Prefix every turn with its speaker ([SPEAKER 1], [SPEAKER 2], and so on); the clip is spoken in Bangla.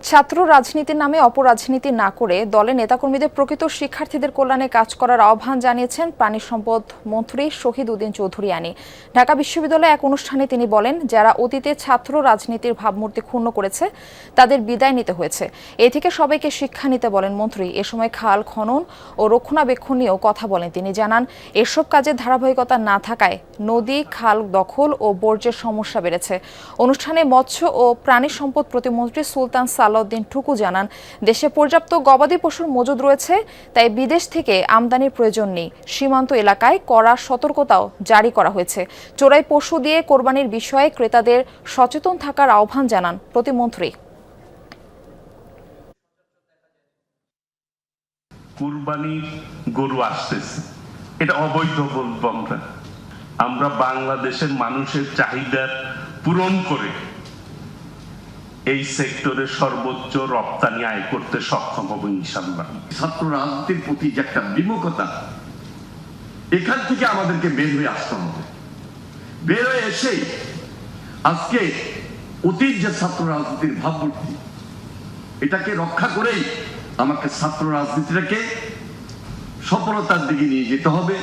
[SPEAKER 1] ছাত্র রাজনীতির নামে অপরাজনীতি না করে দলের নেতাকর্মীদের প্রকৃত শিক্ষার্থীদের কল্যাণে কাজ করার আহ্বান জানিয়েছেন পানি সম্পদ মন্ত্রী শহীদ উদ্দিন চৌধুরী আনি। ঢাকা বিশ্ববিদ্যালয়ে এক অনুষ্ঠানে তিনি বলেন, যারা অতীতে ছাত্র রাজনীতির ভাবমূর্তি ক্ষুণ্ণ করেছে তাদের বিদায় নিতে হয়েছে। এ থেকে সবাইকে শিক্ষা নিতে বলেন মন্ত্রী। এ সময় খাল খনন ও রক্ষণাবেক্ষণ নিয়েও কথা বলেন তিনি। জানান, এসব কাজের ধারাবাহিকতা না থাকায় নদী খাল দখল ও বর্জ্যের সমস্যা বেড়েছে। অনুষ্ঠানে মৎস্য ও প্রাণী সম্পদ প্রতিমন্ত্রী সুলতান সালাউদ্দিন টুকু জানান, দেশে পর্যাপ্ত গবাদি পশুর মজুদ রয়েছে, তাই বিদেশ থেকে আমদানির প্রয়োজন নেই। সীমান্ত এলাকায় কড়া সতর্কতাও জারি করা হয়েছে। চোরাই পশু দিয়ে কোরবানির বিষয়ে ক্রেতাদের সচেতন থাকার আহ্বান জানান প্রতিমন্ত্রী।
[SPEAKER 2] কুরবানির গরু আসতেছে, এটা অবৈধ বলবো আমরা বাংলাদেশের মানুষের চাহিদা পূরণ করে এই সেক্টরে সর্বোচ্চ রপ্তানি আয় করতে সক্ষম হব ইনশাআল্লাহ।
[SPEAKER 3] ছাত্র রাজনীতির প্রতি যে একটা বিমুখতা, এখান থেকে আমাদেরকে বের হয়ে আসতে হবে। বের হয়ে এসেই আজকে অতীত যে ছাত্র রাজনীতির ভাবমূর্তি, এটাকে রক্ষা করেই আমাকে ছাত্র রাজনীতিটাকে সফলতার দিকে নিয়ে যেতে হবে।